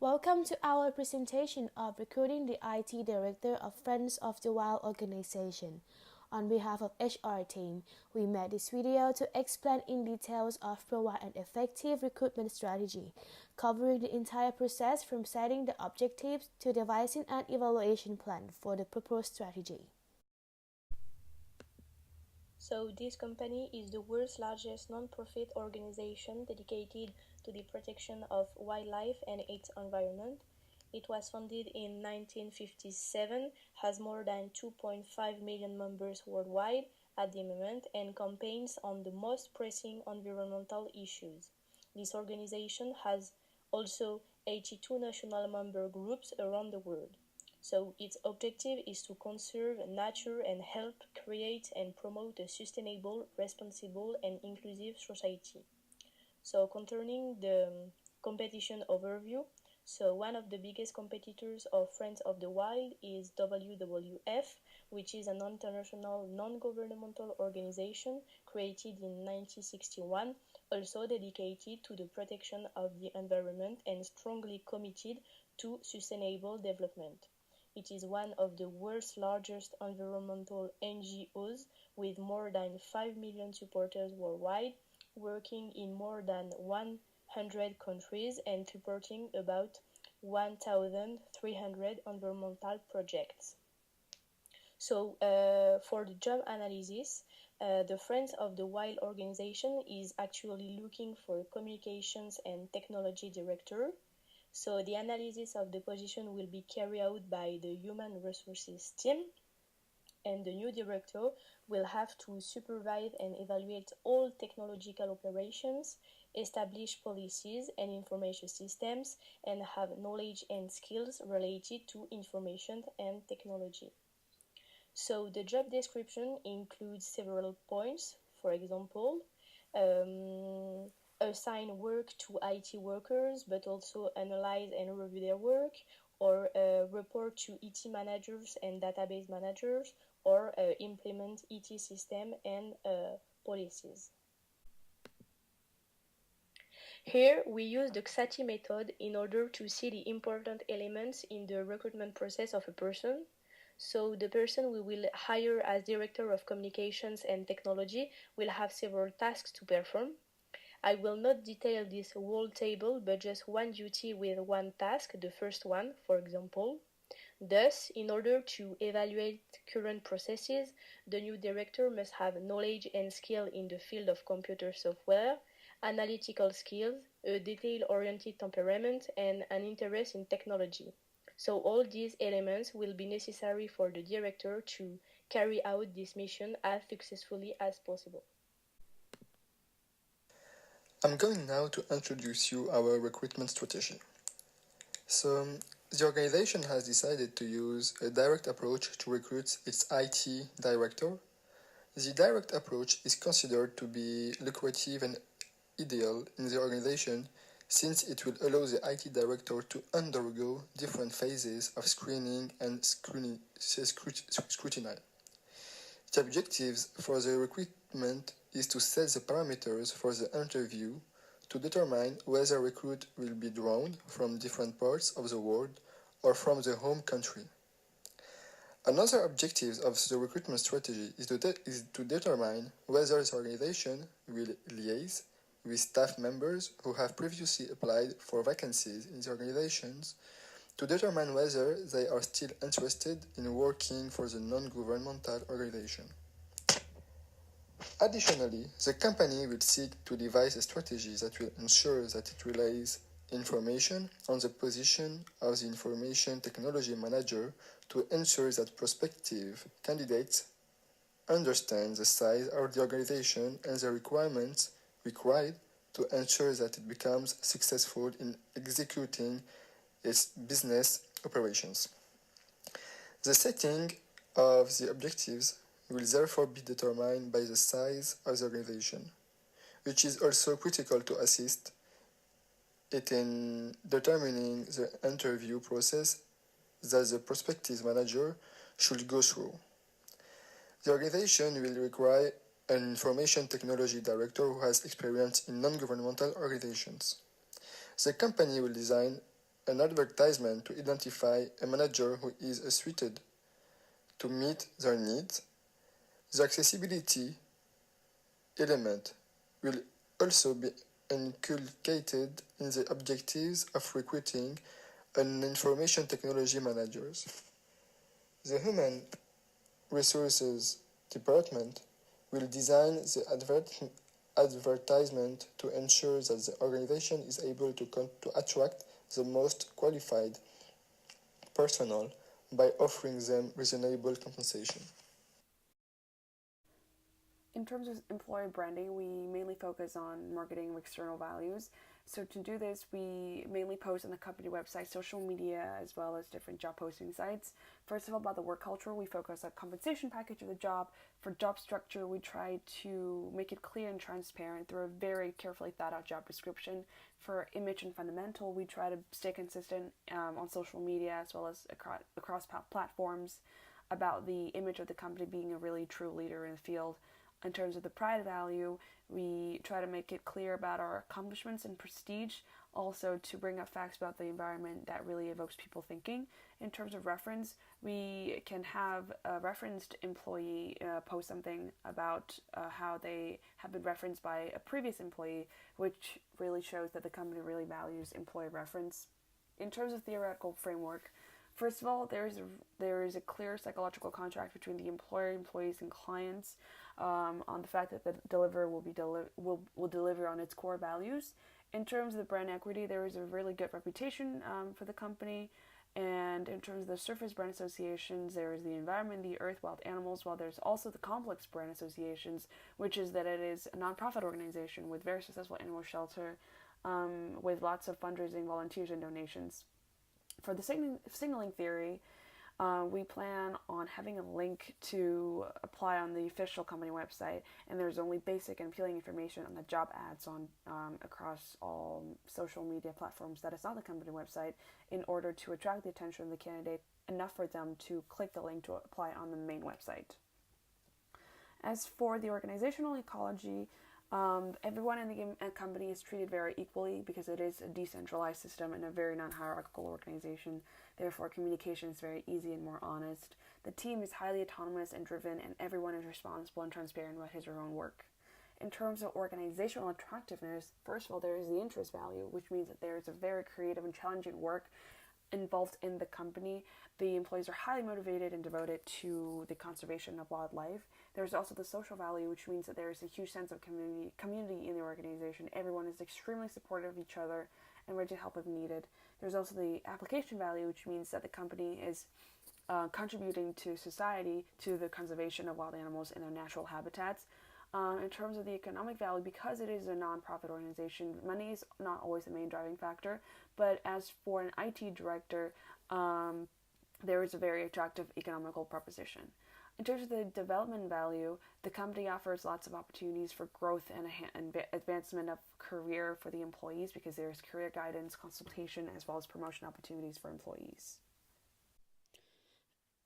Welcome to our presentation of recruiting the IT Director of Friends of the Wild organization. On behalf of HR team, we made this video to explain in details of provide an effective recruitment strategy, covering the entire process from setting the objectives to devising an evaluation plan for the proposed strategy. So this company is the world's largest non-profit organization dedicated to the protection of wildlife and its environment. It was founded in 1957, has more than 2.5 million members worldwide at the moment, and campaigns on the most pressing environmental issues. This organization has also 82 national member groups around the world. So its objective is to conserve nature and help create and promote a sustainable, responsible and inclusive society. So concerning the competition overview, so one of the biggest competitors of Friends of the Wild is WWF, which is an international non-governmental organization created in 1961, also dedicated to the protection of the environment and strongly committed to sustainable development. It is one of the world's largest environmental NGOs with more than 5 million supporters worldwide, working in more than 100 countries and supporting about 1,300 environmental projects. So for the job analysis, the Friends of the Wild organization is actually looking for a communications and technology director. So the analysis of the position will be carried out by the human resources team, and the new director will have to supervise and evaluate all technological operations, establish policies and information systems, and have knowledge and skills related to information and technology. So the job description includes several points. For example, assign work to IT workers, but also analyze and review their work, or report to ET managers and database managers, or implement ET system and policies. Here, we use the XATI method in order to see the important elements in the recruitment process of a person. So the person we will hire as Director of Communications and Technology will have several tasks to perform. I will not detail this whole table, but just one duty with one task, the first one, for example. Thus, in order to evaluate current processes, the new director must have knowledge and skill in the field of computer software, analytical skills, a detail-oriented temperament, and an interest in technology. So all these elements will be necessary for the director to carry out this mission as successfully as possible. I'm going now to introduce you our recruitment strategy. So, the organization has decided to use a direct approach to recruit its IT director. The direct approach is considered to be lucrative and ideal in the organization since it will allow the IT director to undergo different phases of screening and scrutiny. The objectives for the recruitment is to set the parameters for the interview to determine whether a recruit will be drawn from different parts of the world or from the home country. Another objective of the recruitment strategy is to determine whether the organization will liaise with staff members who have previously applied for vacancies in the organizations to determine whether they are still interested in working for the non-governmental organization. Additionally, the company will seek to devise a strategy that will ensure that it relays information on the position of the information technology manager to ensure that prospective candidates understand the size of the organization and the requirements required to ensure that it becomes successful in executing its business operations. The setting of the objectives will therefore be determined by the size of the organization, which is also critical to assist it in determining the interview process that the prospective manager should go through. The organization will require an information technology director who has experience in non-governmental organizations. The company will design an advertisement to identify a manager who is suited to meet their needs. The accessibility element will also be inculcated in the objectives of recruiting an information technology managers. The Human Resources Department will design the advertisement to ensure that the organization is able to attract the most qualified personnel by offering them reasonable compensation. In terms of employer branding, we mainly focus on marketing external values. So to do this, we mainly post on the company website, social media, as well as different job posting sites. First of all, about the work culture, we focus on compensation package of the job. For job structure, we try to make it clear and transparent through a very carefully thought out job description. For image and fundamental, we try to stay consistent on social media as well as across platforms about the image of the company being a really true leader in the field. In terms of the pride value, we try to make it clear about our accomplishments and prestige, also to bring up facts about the environment that really evokes people thinking. In terms of reference, we can have a referenced employee post something about how they have been referenced by a previous employee, which really shows that the company really values employee reference. In terms of theoretical framework, first of all, there is a clear psychological contract between the employer, employees, and clients on the fact that the deliverer will deliver on its core values. In terms of the brand equity, there is a really good reputation for the company. And in terms of the surface brand associations, there is the environment, the earth, wild animals, while there's also the complex brand associations, which is that it is a nonprofit organization with very successful animal shelter, with lots of fundraising, volunteers, and donations. For the signaling theory, we plan on having a link to apply on the official company website, and there's only basic and appealing information on the job ads on across all social media platforms that is on the company website in order to attract the attention of the candidate enough for them to click the link to apply on the main website. As for the organizational ecology, everyone in the company is treated very equally because it is a decentralized system and a very non-hierarchical organization. Therefore, communication is very easy and more honest. The team is highly autonomous and driven, and everyone is responsible and transparent about his or her own work. In terms of organizational attractiveness, first of all, there is the interest value, which means that there is a very creative and challenging work involved in the company. The employees are highly motivated and devoted to the conservation of wildlife. There's also the social value, which means that there is a huge sense of community in the organization. Everyone is extremely supportive of each other and ready to help if needed. There's also the application value, which means that the company is contributing to society to the conservation of wild animals in their natural habitats. In terms of the economic value, because it is a non-profit organization, money is not always the main driving factor, but as for an IT director, there is a very attractive economical proposition. In terms of the development value, the company offers lots of opportunities for growth and advancement of career for the employees because there is career guidance, consultation, as well as promotion opportunities for employees.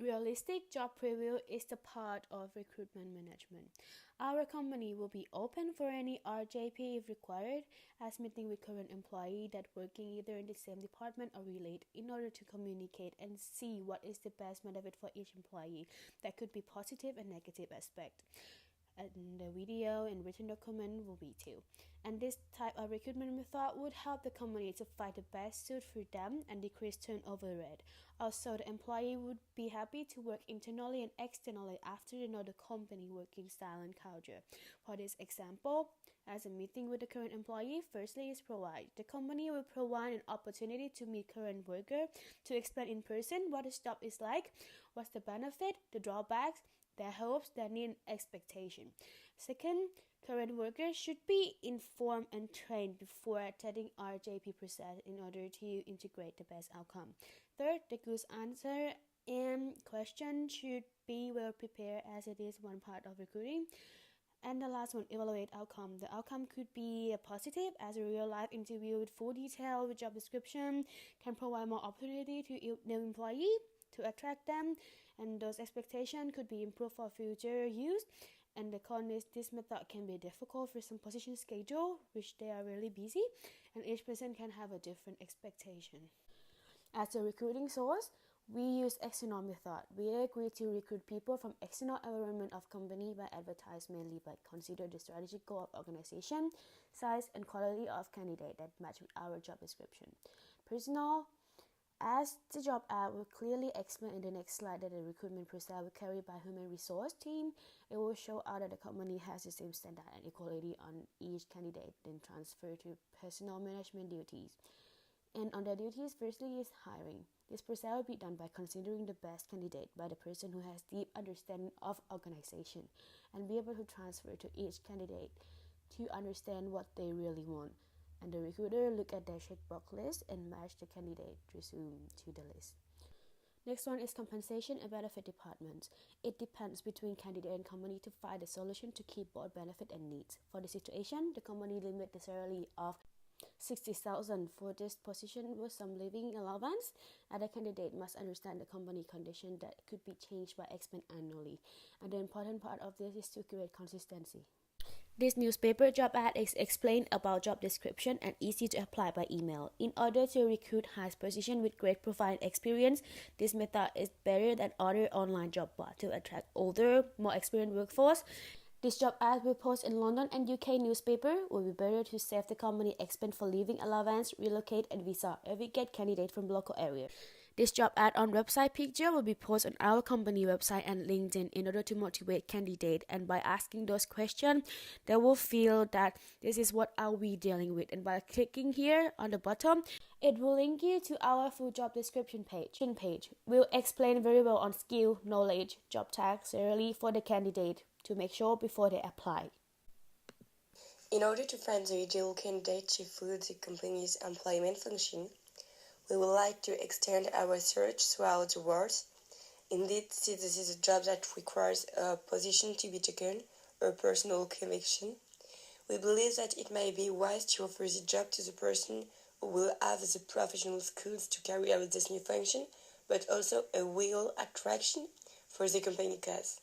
Realistic job preview is the part of recruitment management. Our company will be open for any RJP if required, as meeting with current employee that working either in the same department or related in order to communicate and see what is the best benefit for each employee. That could be positive and negative aspect. And the video and written document will be too. And this type of recruitment method would help the company to find the best suit for them and decrease turnover rate. Also, the employee would be happy to work internally and externally after they know the company working style and culture. For this example, as a meeting with the current employee, firstly is provide. The company will provide an opportunity to meet current worker to explain in person what the job is like, what's the benefit, the drawbacks, their hopes, their need, and expectation. Second, current workers should be informed and trained before attending RJP process in order to integrate the best outcome. Third, the good answer and question should be well prepared as it is one part of recruiting. And the last one, evaluate outcome. The outcome could be positive as a real-life interview with full detail with job description can provide more opportunity to new employee to attract them, and those expectations could be improved for future use. And the con is this method can be difficult for some position schedule, which they are really busy, and each person can have a different expectation. As a recruiting source, we use external method. We agree to recruit people from external environment of company by advertise mainly by consider the strategic goal of organization, size, and quality of candidate that match with our job description. Personal, as the job ad will clearly explain in the next slide that the recruitment process will carry by human resource team, it will show out that the company has the same standard and equality on each candidate, then transfer to personal management duties. And on their duties, firstly is hiring. This process will be done by considering the best candidate by the person who has deep understanding of organization and be able to transfer to each candidate to understand what they really want. And the recruiter look at their checkbox list and match the candidate resume to the list. Next one is compensation and benefit departments. It depends between candidate and company to find a solution to keep both benefit and needs. For the situation, the company limit the salary of 60,000 for this position with some living allowance, and the candidate must understand the company condition that could be changed by expense annually. And the important part of this is to create consistency. This newspaper job ad is explained about job description and easy to apply by email. In order to recruit high position with great profile experience, this method is better than other online job boards to attract older, more experienced workforce. This job ad will post in London and UK newspaper will be better to save the company expense for living allowance, relocate and visa if we get candidate from local area. This job ad on website picture will be posted on our company website and LinkedIn in order to motivate candidate, and by asking those questions, they will feel that this is what are we dealing with, and by clicking here on the bottom, it will link you to our full job description page. We'll explain very well on skill, knowledge, job tag, salary for the candidate to make sure before they apply. In order to find the ideal candidate to fill the company's employment function, we would like to extend our search throughout the world. Indeed, since this is a job that requires a position to be taken or personal conviction, we believe that it may be wise to offer the job to the person who will have the professional skills to carry out this new function, but also a real attraction for the company cause.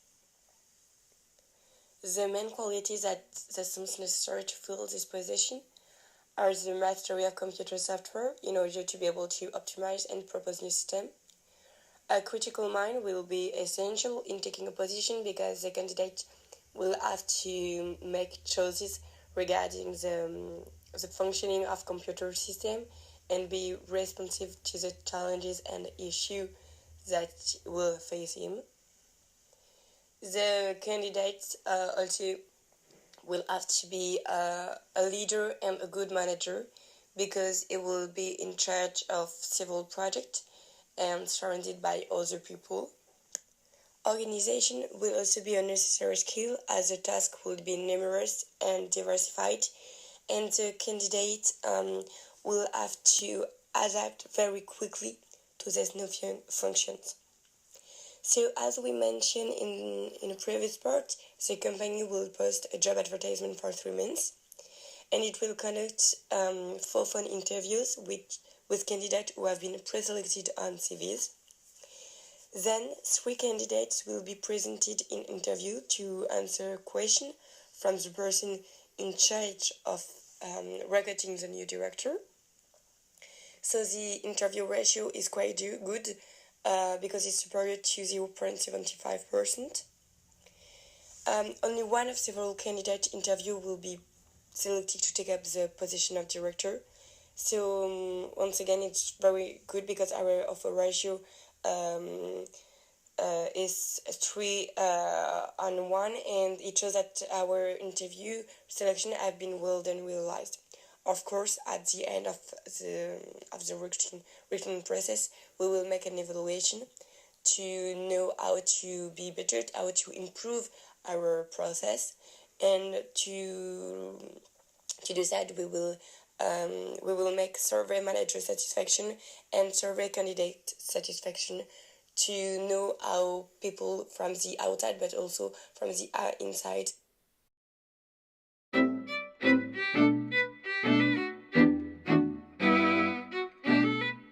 The main qualities that seems necessary to fill this position are the mastery of computer software in order to be able to optimize and propose new systems. A critical mind will be essential in taking a position because the candidate will have to make choices regarding the functioning of computer system and be responsive to the challenges and issues that will face him. The candidates also will have to be a leader and a good manager because it will be in charge of several projects and surrounded by other people. Organization will also be a necessary skill as the task will be numerous and diversified, and the candidate will have to adapt very quickly to these new functions. So as we mentioned in a previous part, the company will post a job advertisement for 3 months, and it will conduct 4 phone interviews with candidates who have been pre-selected on CVs. Then 3 candidates will be presented in interview to answer questions from the person in charge of recruiting the new director. So the interview ratio is quite good. Because it's superior to 0.75%. Only one of several candidate interview will be selected to take up the position of director. So once again, it's very good because our offer ratio is 3 on 1, and it shows that our interview selection have been well done, realized. Of course, at the end of the recruiting process, we will make an evaluation to know how to be better, how to improve our process, and to decide we will make survey manager satisfaction and survey candidate satisfaction to know how people from the outside but also from the inside